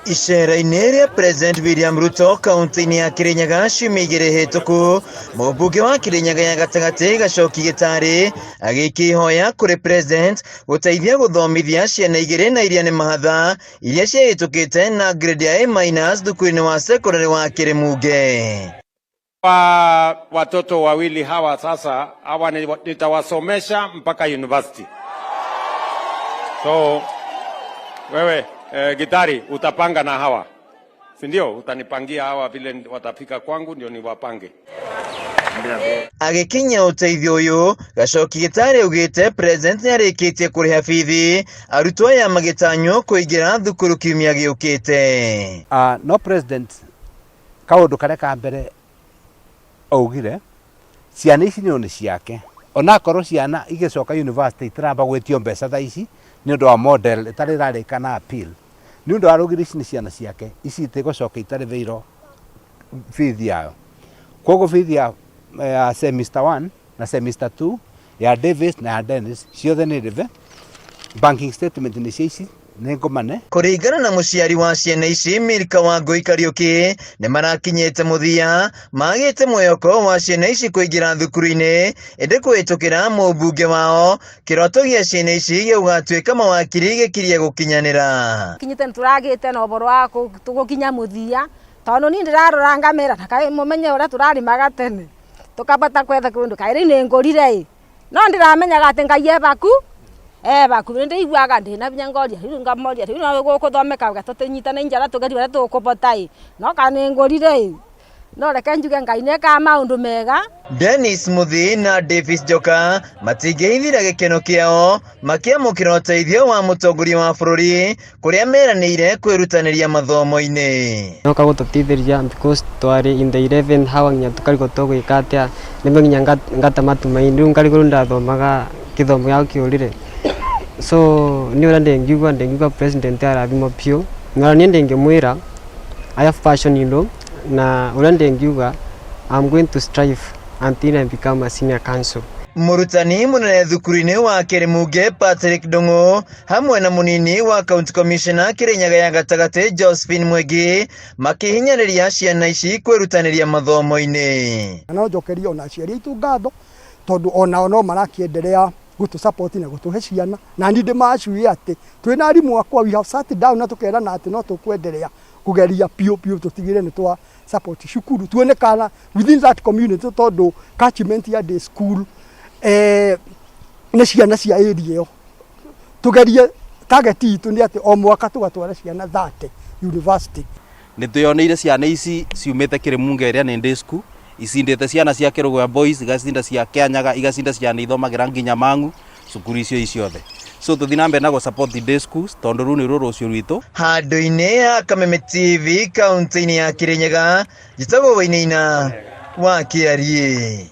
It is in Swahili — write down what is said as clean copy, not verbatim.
Icera-inĩ rĩa President William Ruto kaunti-inĩ ya Kirinyaga ciumia igĩrĩ hĩtũku, mũmbunge wa Kirinyaga ya gatagatĩ Gacoki Gĩtarĩ agĩikia ihoya kũrĩ President gũteithia gũthomithia ciana igĩrĩ na iria nĩ mahatha iria ciahĩtũkĩte na grade ya A- thukuru-inĩ wa secondary wa Kirimunge. Watoto wawili hawa sasa, hawa nitawasomesha mpaka university. So wewe Gitari utapanga na hawa, si ndio? Utanipangia hawa vile watafika kwangu ndio niwapange. Agĩkinyia ũteithio ũyũ, Gacoki Gĩtarĩ augĩte President nĩarĩkĩtie kũrĩha bithi arutwo aya magĩtanywo kũingĩra thukuru kiumia gĩũkĩte. No President kaũndũ karĩa ka mbere augire ciana ici nĩ ciake, onakorwo ciana igĩcoka university itiramba gwĩtio mbeca tha ici nĩ ũndũ wa model itarĩ rarĩka na appeal, nĩ ũndũ wa rugiri ici nĩ ciana ciake, ici itigũcoka itarĩ thĩirwo bithi yao. Koguo bithi ya semester 1 na semester 2 ya Davis na ya Dennis ciothe nĩ rĩve, banking statement nĩ cia ici nĩ ngomane. Kũringana na mũciari wa ciana ici Milka Wangui Kariuki, nĩ marakinyĩte mũthia magĩte mwĩhoko wa ciana ici kũingĩra thukuru-inĩ ĩndĩ kũhĩtũkĩra mũmbunge wao kĩroto gĩa ciana ici gĩgatuĩka mawakiri gĩkirie gũkinyanĩra. Kinyĩte nĩtũragĩte na ũboro wa gũkinya mũthia, tondũ niĩ ndĩrarora ngamĩra na kaĩ mũmenye ũrĩa tũrarĩmaga tene tũkambata kwetha kĩndũ kaĩ rĩu nĩ ngũrire, no ndĩramenyaga atĩ Ngai ebaku baku ndĩiguaga ndĩna binya ngoria rĩu ngamoria rĩu no gũkũthomeka gatũnyitane njara tũgerie ũrĩa tũkũbota no kana nĩ ngũrire, no reke njuge Ngai nĩeka maũndũ mega. Dennis Muthi na Davis Joka matingĩhithira gĩkeno kĩao makĩamũkĩra ũteithio wa mũtongoria wa bũrũri kũrĩa meranĩire kwĩrutanĩria mathomo-inĩ. No kagũtũteithĩria because twarĩ in the 11 hawa nginya tũkarigwo tũgwĩka atĩa, nĩme nginya ngata matumaini rĩu ngarigwo ndathomaga gĩthomo gĩa kĩũrire. So ni ũrĩa ndĩngiuga President arathimo biũ, na niĩ ndĩngĩmwĩra I have passion na ũrĩa ndĩngiuga I'm going to strive until I become a senior counsel. Mũrutani mũnene thukuru-inĩ wa Kirimunge Patrick Ndung'u hamwe na mũnini wa County Commissioner Kirinyaga ya gatagatĩ Josephine Mwengi makĩhinyanĩria ciana ici kwĩrutanĩria mathomo-inĩ. No njokeria ona aciari aitũ ngatho tondũ onao no marakĩenderea gutu support na gutuhe ciana na ndi ndĩmacuire atĩ twĩna arimũ akwa we have sat down na tũkerana atĩ no tũkwenderea kugeria piu tutigire nĩ twa support cukuru tuonekana within that community tondũ catchment ya day school nĩ ciana cia area ĩyo tugerie target itũ nĩ atĩ o mwaka tũgatwara ciana 30 university. Nĩ twĩoneire ciana ici ciumĩte Kirimunge ĩrĩa nĩ day school icindĩte ciana cia Kĩrũgũya boys, igacinda cia Kĩanyaga, igacinda ciana ithomagĩra nginya Mang'u, cukuru icio ciothe. So tũthiĩ na mbere na support day schools tondũ rũu nĩ rũciũ rwitũ. Handũ-inĩ ya Kameme TV kaunti-inĩ ya Kirinyaga, njĩtagwo Wainaina wa Kĩarie.